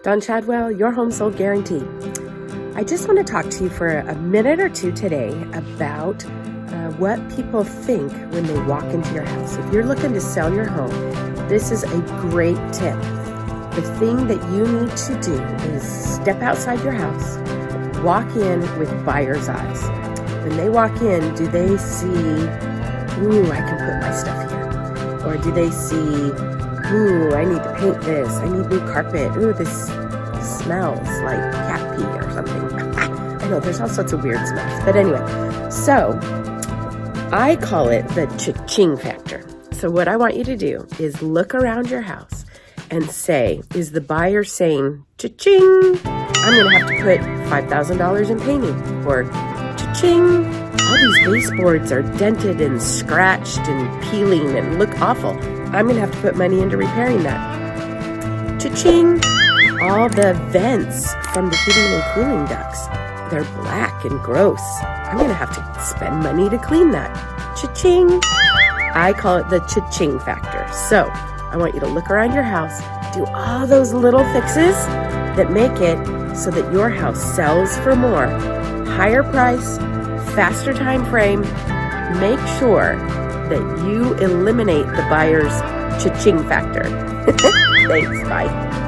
Don Chadwell, your home sold guarantee. I just want to talk to you for a minute or two today about what people think when they walk into your house. If you're looking to sell your home, this is a great tip. The thing that you need to do is step outside your house, walk in with buyer's eyes. When they walk in, do they see, ooh, I can put my stuff here? Or do they see, ooh, I need to paint this, I need new carpet, ooh, this smells like cat pee or something. I know, there's all sorts of weird smells. But anyway, so I call it the Cha Ching Factor. So what I want you to do is look around your house and say, is the buyer saying, cha-ching, I'm going to have to put $5,000 in painting, or cha-ching, all these baseboards are dented and scratched and peeling and look awful. I'm going to have to put money into repairing that. Cha-ching, all the vents from the heating and cooling ducts, they're black and gross. I'm going to have to spend money to clean that. Cha-ching. I call it the Cha-Ching Factor. So I want you to look around your house, do all those little fixes that make it so that your house sells for more. Higher price, faster time frame. Make sure that you eliminate the buyer's Cha-Ching Factor. Thanks, bye.